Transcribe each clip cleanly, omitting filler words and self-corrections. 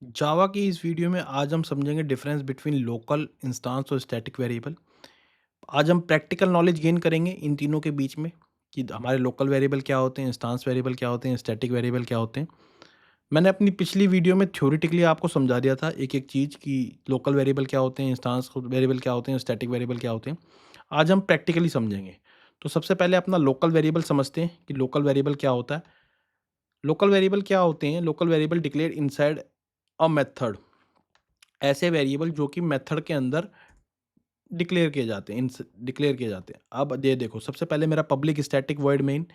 जावा की इस वीडियो में आज हम समझेंगे डिफरेंस बिटवीन लोकल इंस्टांस और स्टैटिक वेरिएबल। आज हम प्रैक्टिकल नॉलेज गेन करेंगे इन तीनों के बीच में कि हमारे लोकल वेरिएबल क्या होते हैं, इंस्टांस वेरिएबल क्या होते हैं, स्टैटिक वेरिएबल क्या होते हैं। मैंने अपनी पिछली वीडियो में थ्योरेटिकली आपको समझा दिया था एक-एक चीज़ कि लोकल वेरिएबल क्या होते हैं, इंस्टांस वेरिएबल क्या होते हैं, स्टैटिक वेरिएबल क्या होते हैं। आज हम प्रैक्टिकली समझेंगे। तो सबसे पहले अपना लोकल वेरिएबल समझते हैं कि लोकल वेरिएबल क्या होता है। लोकल वेरिएबल क्या होते हैं? Local variable declared inside a method. ऐसे वेरिएबल जो कि मेथड के अंदर डिक्लेयर किए जाते हैं, इंस डिक्लेयर किए जाते हैं। अब ये देखो, सबसे पहले मेरा पब्लिक स्टैटिक वॉइड मेन,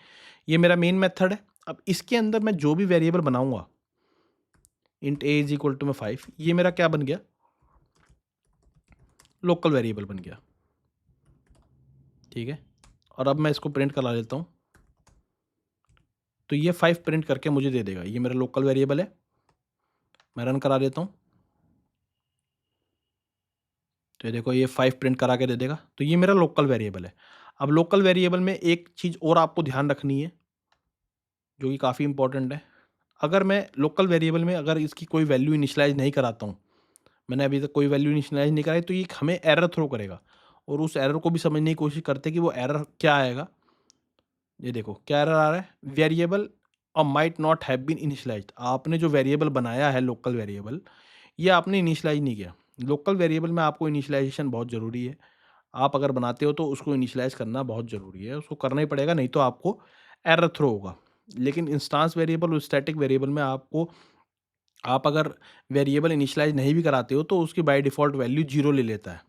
ये मेरा मेन मेथड है। अब इसके अंदर मैं जो भी वेरिएबल बनाऊँगा, int a is equal to में 5, ये मेरा क्या बन गया? लोकल वेरिएबल बन गया, ठीक है? और अब मैं इसको प्रिंट करा लेता हूँ, तो ये 5 प्रिंट करके मुझे दे देगा। ये मेरा लोकल वेरिएबल है, मैं रन करा देता हूँ, तो ये देखो ये 5 प्रिंट करा के दे देगा। तो ये मेरा लोकल वेरिएबल है। अब लोकल वेरिएबल में एक चीज़ और आपको ध्यान रखनी है, जो कि काफ़ी इंपॉर्टेंट है। अगर मैं लोकल वेरिएबल में अगर इसकी कोई वैल्यू इनिशियलाइज़ नहीं कराता हूँ, मैंने अभी तक कोई वैल्यू इनिशियलाइज़ नहीं कराई, तो ये हमें एरर थ्रो करेगा और उस एरर को भी समझने की कोशिश करते हैं कि वो एरर क्या आएगा। ये देखो क्या एरर आ रहा है, variable might not have been initialized. आपने जो वेरिएबल बनाया है लोकल वेरिएबल, ये आपने इनिशियलाइज़ नहीं किया। लोकल वेरिएबल में आपको इनिशियलाइज़ेशन बहुत ज़रूरी है। आप अगर बनाते हो तो उसको इनिशियलाइज़ करना बहुत ज़रूरी है, उसको करना ही पड़ेगा, नहीं तो आपको एरर थ्रो होगा। लेकिन इंस्टांस वेरिएबल और स्टैटिक वेरिएबल में आपको, आप अगर वेरिएबल इनिशियलाइज़ नहीं भी कराते हो तो उसकी बाय डिफ़ॉल्ट वैल्यू 0 ले लेता है,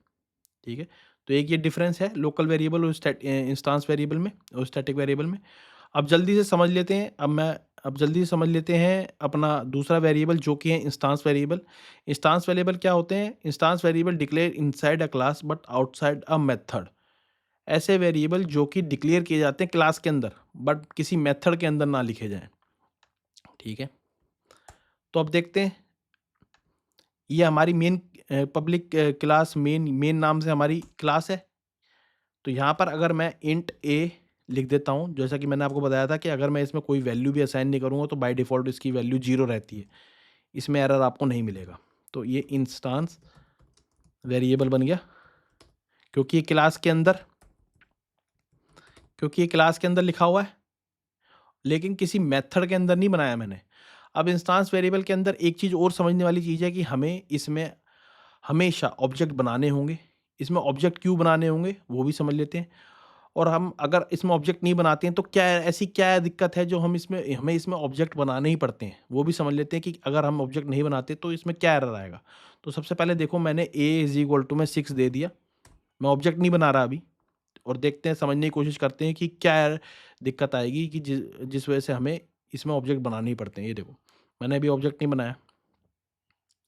ठीक है? तो एक ये डिफ़रेंस है लोकल वेरिएबल और इंस्टांस वेरिएबल में और स्टैटिक वेरिएबल में। अब जल्दी से समझ लेते हैं, अब जल्दी से समझ लेते हैं अपना दूसरा वेरिएबल जो कि है इंस्टांस वेरिएबल। इंस्टांस वेरिएबल क्या होते हैं? Instance variable declare inside a class but outside a method. ऐसे वेरिएबल जो कि डिक्लेयर किए जाते हैं क्लास के अंदर, बट किसी मेथड के अंदर ना लिखे जाएँ, ठीक है? तो अब देखते हैं, ये हमारी main public class, main main नाम से हमारी क्लास है। तो यहाँ पर अगर मैं इंट ए लिख देता हूँ, जैसा कि मैंने आपको बताया था कि अगर मैं इसमें कोई वैल्यू भी असाइन नहीं करूँगा तो बाय डिफ़ॉल्ट इसकी वैल्यू 0 रहती है। इसमें एरर आपको नहीं मिलेगा। तो ये इंस्टांस वेरिएबल बन गया, क्योंकि ये क्लास के अंदर क्योंकि ये क्लास के अंदर लिखा हुआ है, लेकिन किसी मेथड के अंदर नहीं बनाया मैंने। अब इंस्टांस वेरिएबल के अंदर एक चीज़ और समझने वाली चीज़ है कि हमें इसमें हमेशा ऑब्जेक्ट बनाने होंगे। इसमें ऑब्जेक्ट क्यों बनाने होंगे वो भी समझ लेते हैं। और हम अगर इसमें ऑब्जेक्ट नहीं बनाते हैं तो क्या ऐसी क्या दिक्कत है जो हमें इसमें ऑब्जेक्ट बनाने ही पड़ते हैं, वो भी समझ लेते हैं कि अगर हम ऑब्जेक्ट नहीं बनाते तो इसमें क्या एरर आएगा। तो सबसे पहले देखो, मैंने a इज़ इक्वल टू में 6 दे दिया। मैं ऑब्जेक्ट नहीं बना रहा अभी, और देखते हैं, समझने की कोशिश करते हैं कि क्या दिक्कत आएगी कि जिस वजह से हमें इसमें ऑब्जेक्ट बनाने ही पड़ते हैं। ये देखो, मैंने अभी ऑब्जेक्ट नहीं बनाया,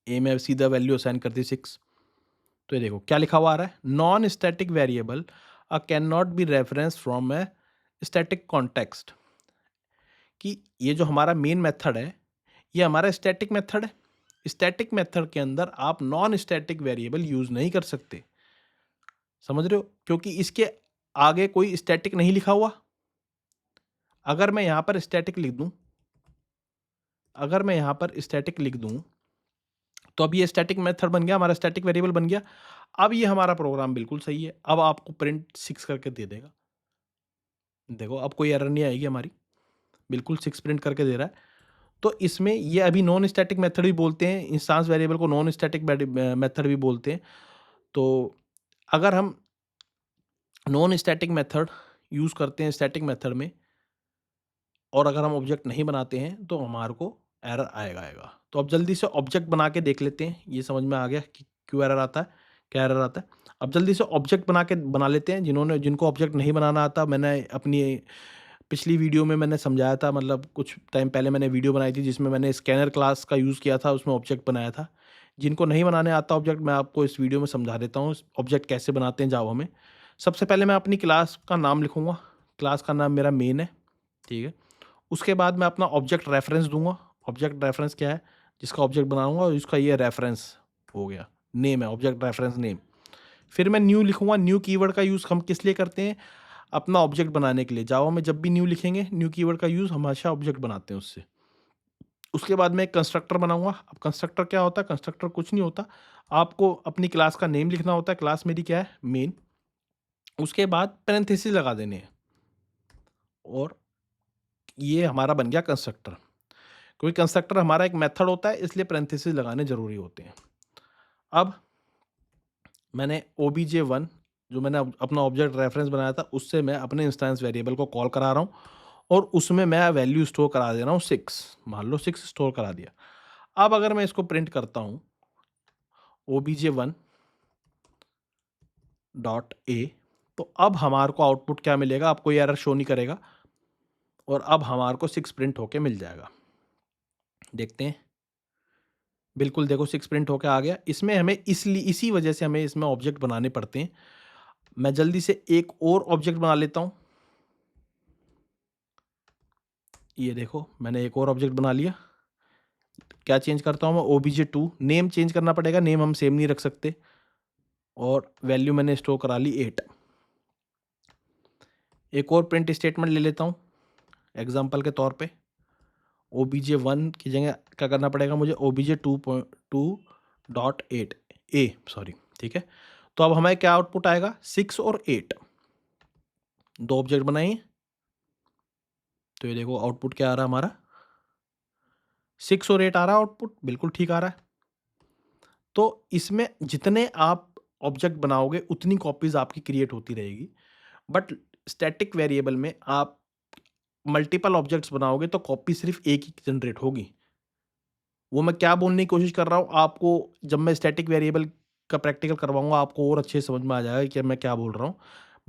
ए में सीधा वैल्यू असाइन कर दी 6। तो ये देखो क्या लिखा हुआ आ रहा है, non static variable can not be reference from a static context. कि ये जो हमारा मेन मेथड है, ये हमारा स्टैटिक मेथड है। स्टैटिक मेथड के अंदर आप नॉन स्टैटिक वेरिएबल यूज़ नहीं कर सकते। समझ रहे हो? क्योंकि इसके आगे कोई स्टैटिक नहीं लिखा हुआ। अगर मैं यहाँ पर स्टैटिक लिख दूँ अगर मैं यहाँ पर स्टैटिक लिख दूँ, तो अब ये स्टैटिक मेथड बन गया, हमारा स्टैटिक वेरिएबल बन गया। अब ये हमारा प्रोग्राम बिल्कुल सही है। अब आपको प्रिंट 6 करके दे देगा। देखो, अब कोई एरर नहीं आएगी हमारी, बिल्कुल 6 प्रिंट करके दे रहा है। तो इसमें ये अभी नॉन स्टैटिक मेथड भी बोलते हैं, इंस्टांस वेरिएबल को नॉन स्टैटिक मेथड भी बोलते हैं। तो अगर हम नॉन स्टैटिक मेथड यूज़ करते हैं स्टैटिक मेथड में, और अगर हम ऑब्जेक्ट नहीं बनाते हैं तो हमारे को एरर आएगा। तो अब जल्दी से ऑब्जेक्ट बना के देख लेते हैं, ये समझ में आ गया कि क्यों एरर आता है, क्या एरर आता है। अब जल्दी से ऑब्जेक्ट बना लेते हैं, जिनको ऑब्जेक्ट नहीं बनाना आता। मैंने अपनी पिछली वीडियो में मैंने समझाया था, मतलब कुछ टाइम पहले मैंने वीडियो बनाई थी जिसमें मैंने स्कैनर क्लास का यूज़ किया था, उसमें ऑब्जेक्ट बनाया था। जिनको नहीं बनाने आता ऑब्जेक्ट, मैं आपको इस वीडियो में समझा देता हूँ ऑब्जेक्ट कैसे बनाते हैं जावा में। सबसे पहले मैं अपनी क्लास का नाम लिखूँगा, क्लास का नाम मेरा मेन है, ठीक है। उसके बाद मैं अपना ऑब्जेक्ट रेफरेंस दूँगा। ऑब्जेक्ट रेफरेंस क्या है? जिसका ऑब्जेक्ट बनाऊँगा उसका ये रेफरेंस हो गया, नेम है, ऑब्जेक्ट रेफरेंस नेम। फिर मैं न्यू लिखूँगा। न्यू कीवर्ड का यूज़ हम किस लिए करते हैं? अपना ऑब्जेक्ट बनाने के लिए। जावा में जब भी न्यू लिखेंगे, न्यू कीवर्ड का यूज़ हमेशा ऑब्जेक्ट बनाते हैं उससे। उसके बाद मैं एक कंस्ट्रक्टर बनाऊंगा। अब कंस्ट्रक्टर क्या होता है? कंस्ट्रक्टर कुछ नहीं होता, आपको अपनी क्लास का नेम लिखना होता है। क्लास मेरी क्या है? मेन। उसके बाद पैरेंथेसिस लगा देने हैं और ये हमारा बन गया कंस्ट्रक्टर। क्योंकि कंस्ट्रक्टर हमारा एक मेथड होता है, इसलिए पैरेंथेसिस लगाने ज़रूरी होते हैं। अब मैंने obj1 जो मैंने अपना ऑब्जेक्ट रेफरेंस बनाया था, उससे मैं अपने इंस्टेंस वेरिएबल को कॉल करा रहा हूँ और उसमें मैं वैल्यू स्टोर करा दे रहा हूँ 6। मान लो 6 स्टोर करा दिया। अब अगर मैं इसको प्रिंट करता हूँ obj1 डॉट ए, तो अब हमारे को आउटपुट क्या मिलेगा? आपको ये एरर शो नहीं करेगा और अब हमारे को 6 प्रिंट होके मिल जाएगा। देखते हैं। बिल्कुल देखो 6 प्रिंट होके आ गया। इसमें हमें इसी वजह से हमें इसमें ऑब्जेक्ट बनाने पड़ते हैं। मैं जल्दी से एक और ऑब्जेक्ट बना लेता हूँ। ये देखो मैंने एक और ऑब्जेक्ट बना लिया। क्या चेंज करता हूँ मैं? obj2 नेम चेंज करना पड़ेगा, नेम हम सेम नहीं रख सकते। और वैल्यू मैंने स्टोर करा ली 8। एक और प्रिंट स्टेटमेंट ले लेता हूँ एग्जांपल के तौर पे। obj1 की जगह क्या करना पड़ेगा मुझे? obj2.8 ए सॉरी, ठीक है। तो अब हमें क्या आउटपुट आएगा? 6 और 8, दो ऑब्जेक्ट बनाए। तो ये देखो आउटपुट क्या आ रहा है हमारा? 6 और 8 आ रहा है आउटपुट, बिल्कुल ठीक आ रहा है। तो इसमें जितने आप ऑब्जेक्ट बनाओगे उतनी कॉपीज आपकी क्रिएट होती रहेगी। बट स्टैटिक वेरिएबल में आप मल्टीपल ऑब्जेक्ट्स बनाओगे तो कॉपी सिर्फ एक ही जनरेट होगी। वो मैं क्या बोलने की कोशिश कर रहा हूँ आपको, जब मैं स्टैटिक वेरिएबल का प्रैक्टिकल करवाऊंगा आपको और अच्छे से समझ में आ जाएगा कि मैं क्या बोल रहा हूँ।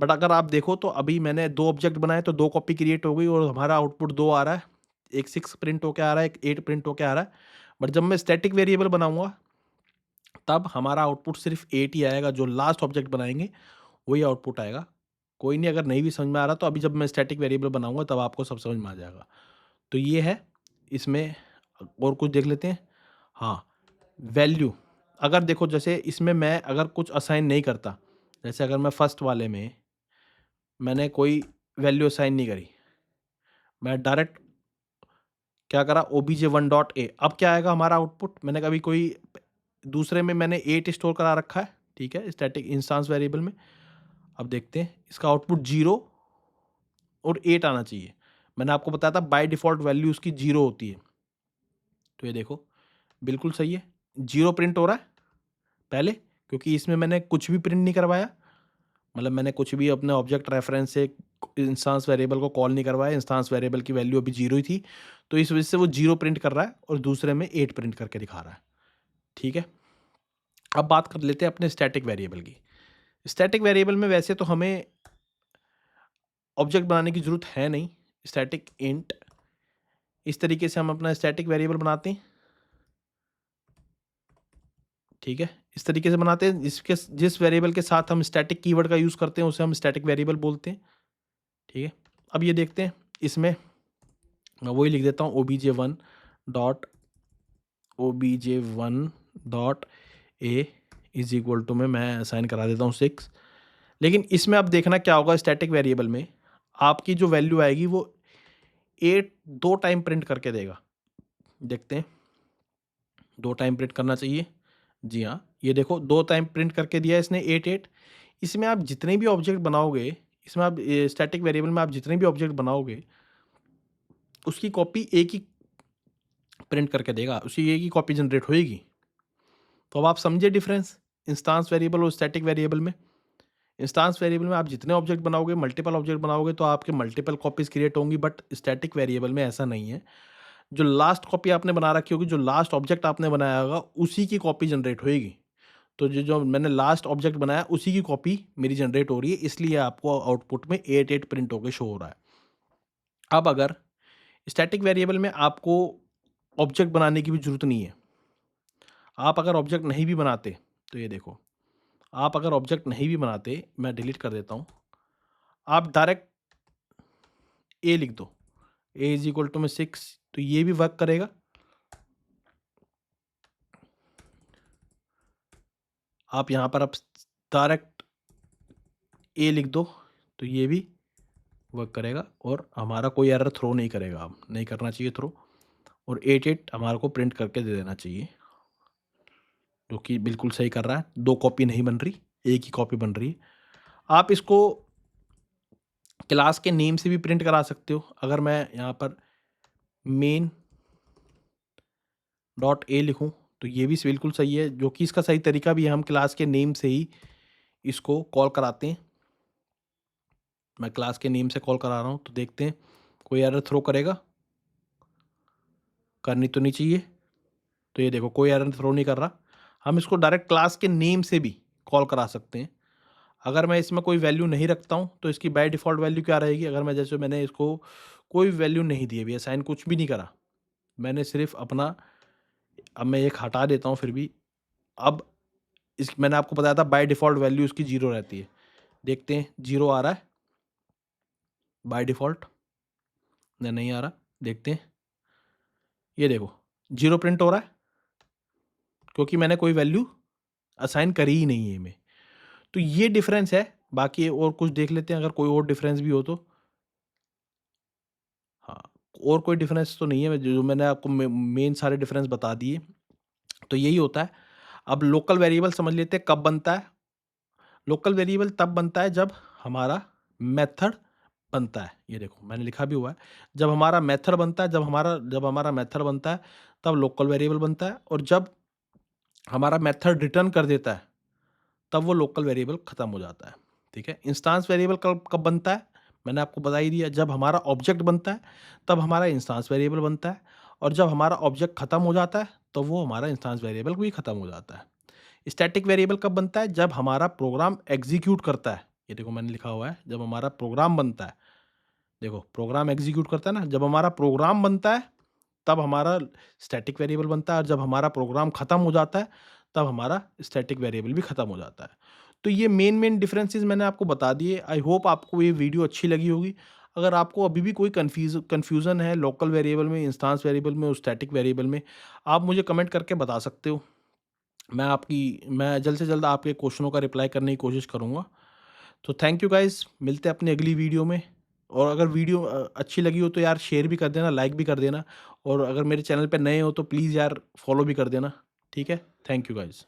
बट अगर आप देखो तो अभी मैंने दो ऑब्जेक्ट बनाए तो दो कॉपी क्रिएट हो गई और हमारा आउटपुट दो आ रहा है। एक 6 प्रिंट होके आ रहा है, एक 8 प्रिंट होके आ रहा है। बट जब मैं स्टैटिक वेरिएबल बनाऊंगा तब हमारा आउटपुट सिर्फ 8 ही आएगा। जो लास्ट ऑब्जेक्ट बनाएंगे वही आउटपुट आएगा। कोई नहीं, अगर नहीं भी समझ में आ रहा तो अभी जब मैं स्टैटिक वेरिएबल बनाऊंगा तब आपको सब समझ में आ जाएगा। तो ये है इसमें। और कुछ देख लेते हैं। हाँ, वैल्यू। अगर देखो जैसे इसमें मैं अगर कुछ असाइन नहीं करता, जैसे अगर मैं फर्स्ट वाले में मैंने कोई वैल्यू असाइन नहीं करी, मैं डायरेक्ट क्या करा? obj1 डॉट ए। अब क्या आएगा हमारा आउटपुट? मैंने कभी कोई दूसरे में मैंने 8 स्टोर करा रखा है, ठीक है, स्टैटिक इंस्टांस वेरिएबल में। अब देखते हैं इसका आउटपुट 0 और 8 आना चाहिए। मैंने आपको बताया था बाय डिफ़ॉल्ट वैल्यू उसकी 0 होती है। तो ये देखो बिल्कुल सही है, 0 प्रिंट हो रहा है पहले, क्योंकि इसमें मैंने कुछ भी प्रिंट नहीं करवाया। मतलब मैंने कुछ भी अपने ऑब्जेक्ट रेफरेंस से इंस्टांस वेरिएबल को कॉल नहीं करवाया। इंस्टांस वेरिएबल की वैल्यू अभी 0 ही थी, तो इस वजह से वो 0 प्रिंट कर रहा है और दूसरे में 8 प्रिंट करके दिखा रहा है, ठीक है। अब बात कर लेते हैं अपने स्टैटिक वेरिएबल की। स्टैटिक वेरिएबल में वैसे तो हमें ऑब्जेक्ट बनाने की ज़रूरत है नहीं। स्टैटिक इंट, इस तरीके से हम अपना स्टैटिक वेरिएबल बनाते हैं, ठीक है। इस तरीके से बनाते हैं, जिस वेरिएबल के साथ हम स्टैटिक कीवर्ड का यूज़ करते हैं उसे हम स्टैटिक वेरिएबल बोलते हैं, ठीक है। अब ये देखते हैं इसमें मैं वही लिख देता हूँ obj1 dot A is equal to में मैं असाइन करा देता हूँ 6। लेकिन इसमें अब देखना क्या होगा, स्टैटिक वेरिएबल में आपकी जो वैल्यू आएगी वो 8 दो टाइम प्रिंट करके देगा। देखते हैं, 2 टाइम प्रिंट करना चाहिए। जी हाँ, ये देखो 2 टाइम प्रिंट करके दिया है इसने 8। इसमें आप जितने भी ऑब्जेक्ट बनाओगे, इसमें आप स्टैटिक वेरिएबल में आप जितने भी ऑब्जेक्ट बनाओगे उसकी कॉपी एक ही प्रिंट करके देगा, उसी एक ही कॉपी जनरेट होएगी। तो अब आप समझे डिफरेंस इंस्टांस वेरिएबल और स्टैटिक वेरिएबल में। इंस्टांस वेरिएबल में आप जितने ऑब्जेक्ट बनाओगे, मल्टीपल ऑब्जेक्ट बनाओगे तो आपके मल्टीपल कॉपीज क्रिएट होंगी। बट स्टैटिक वेरिएबल में ऐसा नहीं है। जो लास्ट कॉपी आपने बना रखी होगी, जो लास्ट ऑब्जेक्ट आपने बनाया होगा उसी की कॉपी जनरेट होएगी। तो जो जो मैंने लास्ट ऑब्जेक्ट बनाया उसी की कॉपी मेरी जनरेट हो रही है, इसलिए आपको आउटपुट में 8 प्रिंट होकर शो हो रहा है। अब अगर स्टैटिक वेरिएबल में आपको ऑब्जेक्ट बनाने की भी जरूरत नहीं है, आप अगर ऑब्जेक्ट नहीं भी बनाते, तो ये देखो आप अगर ऑब्जेक्ट नहीं भी बनाते, मैं डिलीट कर देता हूँ, आप डायरेक्ट ए लिख दो, ए इज इक्वल टू में 6, तो ये भी वर्क करेगा। आप यहाँ पर आप डायरेक्ट ए लिख दो तो ये भी वर्क करेगा और हमारा कोई एरर थ्रो नहीं करेगा, अब नहीं करना चाहिए थ्रो। और 88 हमारे को प्रिंट करके दे देना चाहिए, जो कि बिल्कुल सही कर रहा है। 2 कॉपी नहीं बन रही, एक ही कॉपी बन रही है। आप इसको क्लास के नेम से भी प्रिंट करा सकते हो। अगर मैं यहाँ पर मेन डॉट ए लिखूँ तो ये भी बिल्कुल सही है, जो कि इसका सही तरीका भी है। हम क्लास के नेम से ही इसको कॉल कराते हैं। मैं क्लास के नेम से कॉल करा रहा हूँ, तो देखते हैं कोई एरर थ्रो करेगा। करनी तो नहीं चाहिए। तो ये देखो कोई एरर थ्रो नहीं कर रहा। हम इसको डायरेक्ट क्लास के नेम से भी कॉल करा सकते हैं। अगर मैं इसमें कोई वैल्यू नहीं रखता हूँ तो इसकी बाय डिफ़ॉल्ट वैल्यू क्या रहेगी? अगर मैं जैसे मैंने इसको कोई वैल्यू नहीं दी अभी, असाइन कुछ भी नहीं करा, मैंने सिर्फ अपना, अब मैं एक हटा देता हूँ फिर भी। अब इस मैंने आपको बताया था बाय डिफ़ॉल्ट वैल्यू इसकी 0 रहती है। देखते हैं 0 आ रहा है बाय डिफ़ॉल्ट? नहीं आ रहा। देखते हैं। ये देखो 0 प्रिंट हो रहा है, क्योंकि मैंने कोई वैल्यू असाइन करी ही नहीं है में। तो ये डिफ़रेंस है। बाकी और कुछ देख लेते हैं अगर कोई और डिफ़रेंस भी हो तो। हाँ, और कोई डिफ़रेंस तो नहीं है, जो मैंने आपको मेन सारे डिफ़रेंस बता दिए। तो यही होता है। अब लोकल वेरिएबल समझ लेते हैं कब बनता है। लोकल वेरिएबल तब बनता है जब हमारा मेथड बनता है। ये देखो मैंने लिखा भी हुआ है। जब हमारा मेथड बनता है, जब हमारा मेथड बनता है, तब लोकल वेरिएबल बनता है। और जब हमारा मेथड रिटर्न कर देता है, तब वो लोकल वेरिएबल खत्म हो जाता है। ठीक है? इंस्टांस वेरिएबल कब कब बनता है? मैंने आपको बता ही दिया। जब हमारा ऑब्जेक्ट बनता है, तब हमारा इंस्टांस वेरिएबल बनता है। और जब हमारा ऑब्जेक्ट खत्म हो जाता है, तो वो हमारा इंस्टांस वेरिएबल भी खत्म हो जाता है। स्टैटिक वेरिएबल कब बनता है? जब हमारा प्रोग्राम एग्जीक्यूट करता है। ये देखो मैंने लिखा हुआ है, जब हमारा प्रोग्राम बनता है। देखो प्रोग्राम एग्जीक्यूट करता है ना, जब हमारा प्रोग्राम बनता है, तब हमारा स्टैटिक वेरिएबल बनता है। और जब हमारा प्रोग्राम खत्म हो जाता है, तब हमारा स्टैटिक वेरिएबल भी खत्म हो जाता है। तो ये मेन डिफरेंसेस मैंने आपको बता दिए। आई होप आपको ये वीडियो अच्छी लगी होगी। अगर आपको अभी भी कोई कन्फ्यूज़न है लोकल वेरिएबल में, इंस्टांस वेरिएबल में और स्टैटिक वेरिएबल में, आप मुझे कमेंट करके बता सकते हो। मैं जल्द से जल्द आपके क्वेश्चनों का रिप्लाई करने की कोशिश करूँगा। तो थैंक यू गाइज़, मिलते हैं अपनी अगली वीडियो में। और अगर वीडियो अच्छी लगी हो तो यार शेयर भी कर देना, लाइक भी कर देना। और अगर मेरे चैनल पे नए हो तो प्लीज़ यार फॉलो भी कर देना। ठीक है? Thank you guys.